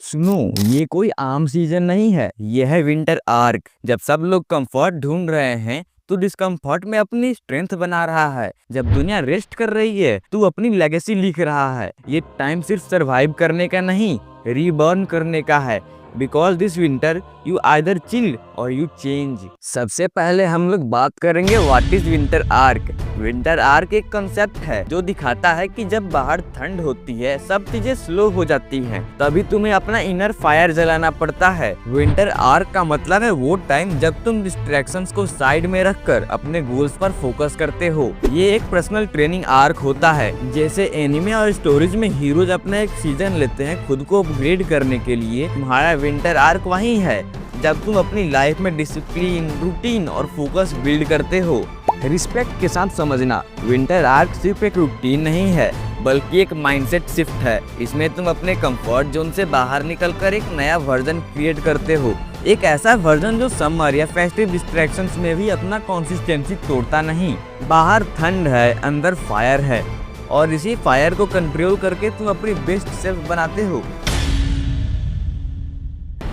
सुनो, ये कोई आम सीजन नहीं है, ये है विंटर आर्क। जब सब लोग कंफर्ट ढूंढ रहे हैं तू डिस्कम्फर्ट में अपनी स्ट्रेंथ बना रहा है। जब दुनिया रेस्ट कर रही है तू अपनी लेगेसी लिख रहा है। ये टाइम सिर्फ सरवाइव करने का नहीं, रीबर्न करने का है। Because this winter you either chill और यू चेंज। सबसे पहले हम लोग बात करेंगे what is winter arc. Winter arc एक कंसेप्ट है जो दिखाता है कि जब बाहर ठंड होती है सब चीजें स्लो हो जाती हैं, तभी तुम्हें अपना इनर फायर जलाना पड़ता है। विंटर आर्क का मतलब है वो टाइम जब तुम डिस्ट्रैक्शंस को साइड में रखकर अपने गोल्स पर फोकस करते हो। ये एक पर्सनल ट्रेनिंग आर्क होता है। जैसे एनिमे और स्टोरीज में हीरोज अपना एक सीजन लेते हैं खुद को अपग्रेड करने के लिए, तुम्हारा विंटर आर्क वही है जब तुम अपनी लाइफ में डिसिप्लिन, रूटीन और फोकस बिल्ड करते हो। रिस्पेक्ट के साथ समझना, विंटर आर्क सिर्फ एक रूटीन नहीं है बल्कि एक माइंडसेट शिफ्ट है। इसमें तुम अपने कंफर्ट जोन से बाहर निकलकर एक नया वर्जन क्रिएट करते हो। एक ऐसा वर्जन जो समर या फेस्टिव डिस्ट्रैक्शंस में भी अपना कंसिस्टेंसी तोड़ता नहीं। बाहर ठंड है, अंदर फायर है, और इसी फायर को कंट्रोल करके तुम अपनी बेस्ट सेल्फ बनाते हो।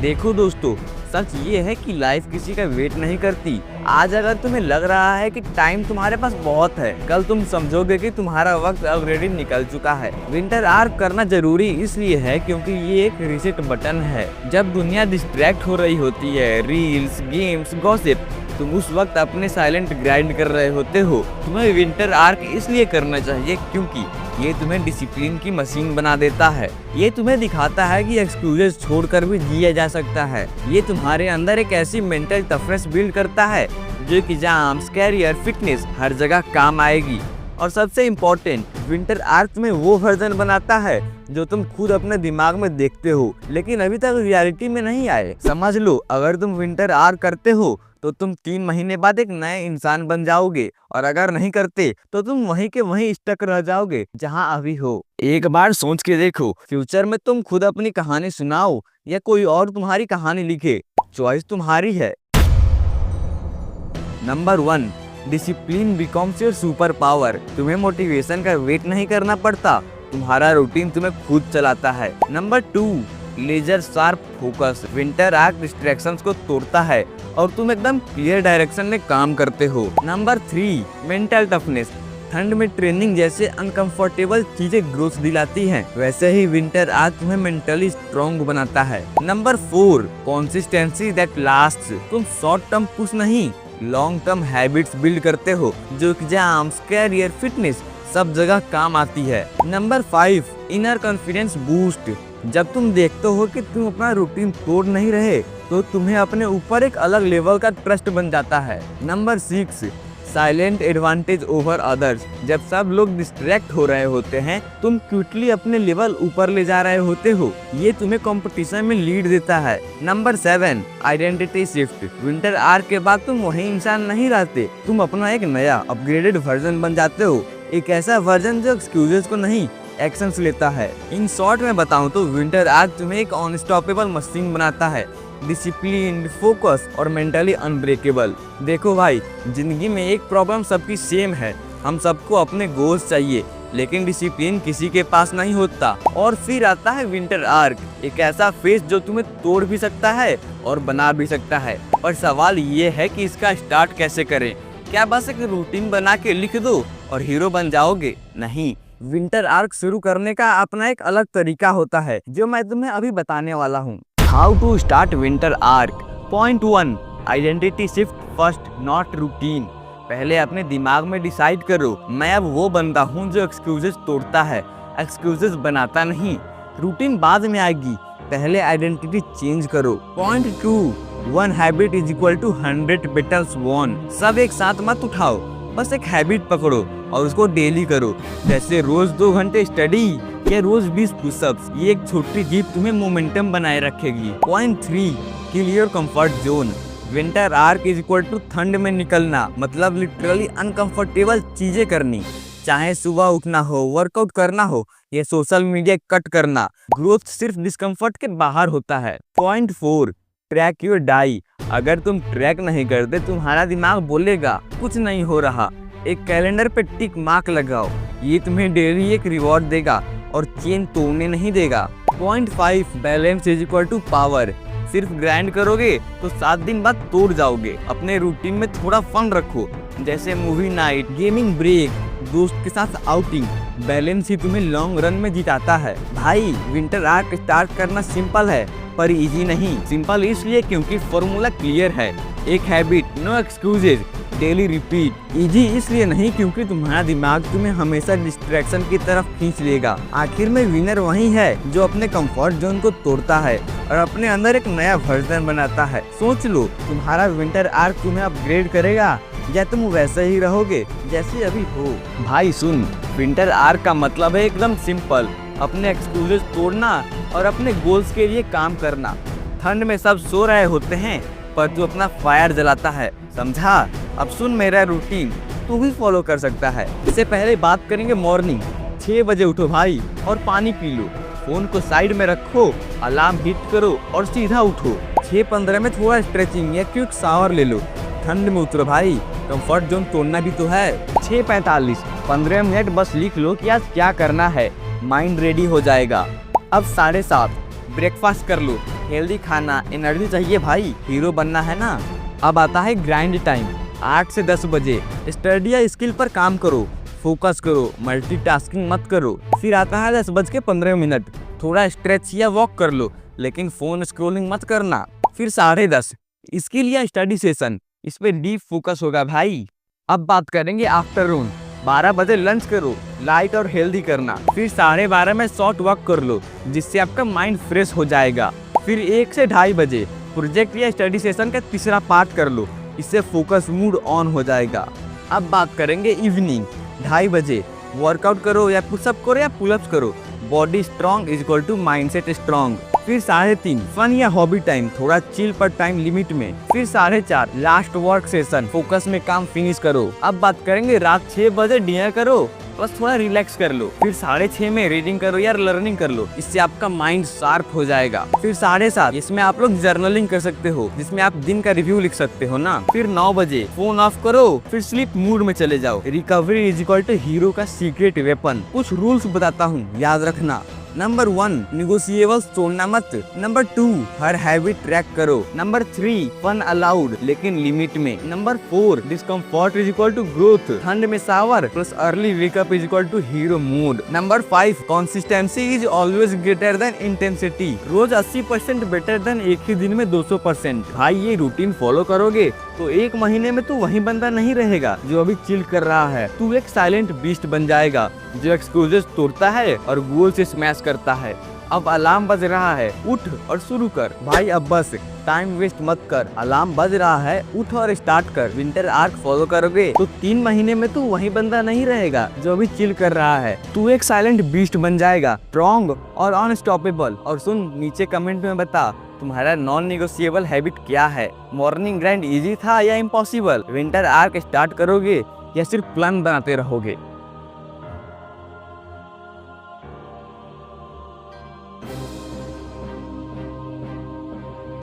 देखो दोस्तों, सच ये है कि लाइफ किसी का वेट नहीं करती। आज अगर तुम्हें लग रहा है कि टाइम तुम्हारे पास बहुत है, कल तुम समझोगे कि तुम्हारा वक्त ऑलरेडी निकल चुका है। विंटर आर्क करना जरूरी इसलिए है क्योंकि ये एक रीसेट बटन है। जब दुनिया डिस्ट्रैक्ट हो रही होती है, रील्स, गेम्स, गॉसिप, तुम उस वक्त अपने साइलेंट ग्राइंड कर रहे होते हो। तुम्हें विंटर आर्क इसलिए करना चाहिए क्योंकि ये तुम्हें डिसिप्लिन की मशीन बना देता है। ये तुम्हें दिखाता है कि एक्सक्यूजेस छोड़कर भी जिया जा सकता है। ये तुम्हारे अंदर एक ऐसी मेंटल टफनेस बिल्ड करता है जो कि एग्जाम्स, कैरियर, फिटनेस हर जगह काम आएगी। और सबसे इम्पोर्टेंट, विंटर आर्क तुम्हें वो वर्जन बनाता है जो तुम खुद अपने दिमाग में देखते हो लेकिन अभी तक रियलिटी में नहीं आए। समझ लो, अगर तुम विंटर आर्क करते हो तो तुम 3 महीने बाद एक नए इंसान बन जाओगे, और अगर नहीं करते तो तुम वहीं के वहीं स्टक रह जाओगे जहां अभी हो। एक बार सोच के देखो, फ्यूचर में तुम खुद अपनी कहानी सुनाओ या कोई और तुम्हारी कहानी लिखे, चॉइस तुम्हारी है। Number 1, discipline becomes your super power. तुम्हें मोटिवेशन का वेट नहीं करना पड़ता, तुम्हारा रूटीन तुम्हें खुद चलाता है। Number 2, laser sharp focus. Winter arc distractions को तोड़ता है और तुम एकदम क्लियर डायरेक्शन में काम करते हो। Number 3, mental toughness. ठंड में ट्रेनिंग जैसे अनकंफर्टेबल चीजें ग्रोथ दिलाती हैं, वैसे ही विंटर आर्क तुम्हें मेंटली स्ट्रॉन्ग बनाता है। Number 4, consistency that lasts. तुम शॉर्ट टर्म पुश नहीं, लॉन्ग टर्म हैबिट्स बिल्ड करते हो जो एग्जाम्स, कैरियर, फिटनेस सब जगह काम आती है। Number 5, inner confidence boost. जब तुम देखते हो कि तुम अपना रूटीन तोड़ नहीं रहे तो तुम्हें अपने ऊपर एक अलग लेवल का ट्रस्ट बन जाता है। Number 6, silent advantage over others. जब सब लोग डिस्ट्रैक्ट हो रहे होते हैं तुम क्विकली अपने लेवल ऊपर ले जा रहे होते हो, ये तुम्हें कंपटीशन में लीड देता है। Number 7, identity shift. Winter arc के बाद तुम वही इंसान नहीं रहते, तुम अपना एक नया अपग्रेडेड वर्जन बन जाते हो। एक ऐसा वर्जन जो एक्सक्यूजेस को नहीं, एक्शंस लेता है। इन शॉर्ट में बताऊं तो विंटर आर्क तुम्हें एक अनस्टॉपेबल मशीन बनाता है, डिसिप्लिन, फोकस और मेंटली अनब्रेकेबल। देखो भाई, जिंदगी में एक प्रॉब्लम सबकी सेम है, हम सबको अपने गोल्स चाहिए लेकिन डिसिप्लिन किसी के पास नहीं होता। और फिर आता है विंटर आर्क, एक ऐसा फेस जो तुम्हें तोड़ भी सकता है और बना भी सकता है। और सवाल ये है कि इसका स्टार्ट कैसे करें। क्या बस एक रूटीन बना के लिख दो और हीरो बन जाओगे? नहीं, विंटर आर्क शुरू करने का अपना एक अलग तरीका होता है जो मैं तुम्हें अभी बताने वाला हूँ। How to start winter arc. Point 1, identity shift first, not routine. पहले अपने दिमाग में डिसाइड करो, मैं अब वो बंदा हूँ जो एक्सक्यूजेस तोड़ता है, एक्सक्यूजेस बनाता नहीं। रूटीन बाद में आएगी, पहले आइडेंटिटी चेंज करो। Point 2, 1 habit is equal to 100 battles won. सब एक साथ मत उठाओ, बस एक हैबिट पकड़ो और उसको डेली करो। जैसे रोज 2 घंटे स्टडी या रोज 20 पुशअप्स। ये एक छोटी जीत तुम्हें मोमेंटम बनाए रखेगी। Point 3, kill your comfort zone. Winter arc is equal to ठंड में निकलना, मतलब लिटरली अनकंफर्टेबल चीजें करनी, चाहे सुबह उठना हो, वर्कआउट करना हो या सोशल मीडिया कट करना। ग्रोथ सिर्फ डिस्कम्फर्ट के बाहर होता है। Point 4, track your day. अगर तुम ट्रैक नहीं करते तुम्हारा दिमाग बोलेगा कुछ नहीं हो रहा। एक कैलेंडर पे टिक मार्क लगाओ, ये तुम्हें डेली एक रिवॉर्ड देगा और चेन तोड़ने नहीं देगा। Point 5 balance is equal to power. सिर्फ ग्राइंड करोगे तो 7 दिन बाद तोड़ जाओगे। अपने रूटीन में थोड़ा फन रखो, जैसे मूवी नाइट, गेमिंग ब्रेक, दोस्त के साथ आउटिंग। बैलेंस ही तुम्हें लॉन्ग रन में जिताता है। भाई विंटर आर्क स्टार्ट करना सिंपल है पर इजी नहीं। सिंपल इसलिए क्योंकि फॉर्मूला क्लियर है, एक habit, no excuses, daily repeat. Easy इसलिए नहीं क्योंकि तुम्हारा दिमाग तुम्हें हमेशा डिस्ट्रैक्शन की तरफ खींच लेगा। आखिर में विनर वही है जो अपने कंफर्ट जोन को तोड़ता है और अपने अंदर एक नया वर्जन बनाता है। सोच लो, तुम्हारा विंटर आर्क तुम्हें अपग्रेड करेगा या तुम वैसे ही रहोगे जैसे अभी हो। भाई सुन, विंटर आर्क का मतलब है एकदम सिंपल, अपने एक्सक्यूजेस तोड़ना और अपने गोल्स के लिए काम करना। ठंड में सब सो रहे होते हैं पर तू अपना फायर जलाता है, समझा? अब सुन मेरा रूटीन, तू भी फॉलो कर सकता है। इससे पहले बात करेंगे मॉर्निंग। 6 बजे उठो भाई और पानी पी लो, फोन को साइड में रखो, अलार्म हिट करो और सीधा उठो। 6:15 में थोड़ा स्ट्रेचिंग या क्विक शावर ले लो। ठंड में उतरो भाई, कंफर्ट जोन तोड़ना भी तो है। 6:45 15 मिनट बस लिख लो कि आज क्या करना है, माइंड रेडी हो जाएगा। अब 7:30 ब्रेकफास्ट कर लो, हेल्दी खाना, एनर्जी चाहिए भाई, हीरो बनना है ना। अब आता है ग्राइंड टाइम। 8 से 10 बजे स्टडी या स्किल पर काम करो, फोकस करो, मल्टीटास्किंग मत करो। फिर आता है 10:15, थोड़ा स्ट्रेच या वॉक कर लो, लेकिन फोन स्क्रॉलिंग मत करना। फिर 10:30 स्किल या स्टडी सेशन, इस पे डीप फोकस होगा भाई। अब बात करेंगे आफ्टरनून। 12 बजे लंच करो, लाइट और हेल्दी करना। फिर 12:30 में शॉर्ट वॉक कर लो, जिससे आपका माइंड फ्रेश हो जाएगा। फिर 1 से 2:30 बजे प्रोजेक्ट या स्टडी सेशन का तीसरा पार्ट कर लो, इससे फोकस मूड ऑन हो जाएगा। अब बात करेंगे इवनिंग। 2:30 बजे वर्कआउट करो या पुशअप करो या पुलअप्स करो, body strong is equal to mindset strong. फिर 3:30 फन या हॉबी टाइम, थोड़ा चिल पर टाइम लिमिट में। फिर 4:30 लास्ट वर्क सेशन, फोकस में काम फिनिश करो। अब बात करेंगे रात 6 बजे डिनर करो, बस थोड़ा रिलैक्स कर लो। फिर 6:30 में रीडिंग करो या लर्निंग कर लो, इससे आपका माइंड शार्प हो जाएगा। फिर 7:30 इसमें आप लोग जर्नलिंग कर सकते हो, जिसमें आप दिन का रिव्यू लिख सकते हो ना। फिर 9 बजे फोन ऑफ करो, फिर स्लीप मूड में चले जाओ। Recovery is equal to hero का सीक्रेट वेपन। कुछ रूल्स बताता हूँ, याद रखना। नंबर 1 निगोशिएबल्स तोड़ना मत। नंबर 2 हर हैबिट ट्रैक करो। नंबर 3 फन अलाउड लेकिन लिमिट में। Number 4 discomfort is equal to growth. ठंड में shower plus early wake up is equal to hero mood. Number 5 consistency is always greater than intensity. रोज 80% better than एक ही दिन में 200%। भाई ये रूटीन फॉलो करोगे तो 1 महीने में तू वही बंदा नहीं रहेगा जो अभी चिल कर रहा है। तू एक साइलेंट बीस्ट बन जाएगा जो एक्सक्यूजेस तोड़ता है और गोल से स्मैश करता है। अब अलार्म बज रहा है, उठ और शुरू कर भाई। अब बस टाइम वेस्ट मत कर, अलार्म बज रहा है, उठ और स्टार्ट कर। विंटर आर्क फॉलो करोगे तो 3 महीने में तू वही बंदा नहीं रहेगा जो अभी चिल कर रहा है। तू एक साइलेंट बीस्ट बन जाएगा, स्ट्रॉन्ग और अनस्टॉपेबल। और सुन, नीचे कमेंट में बता तुम्हारा नॉन निगोशिएबल हैबिट क्या है। मॉर्निंग ग्राइंड इजी था या इम्पॉसिबल? विंटर आर्क स्टार्ट करोगे या सिर्फ प्लान बनाते रहोगे?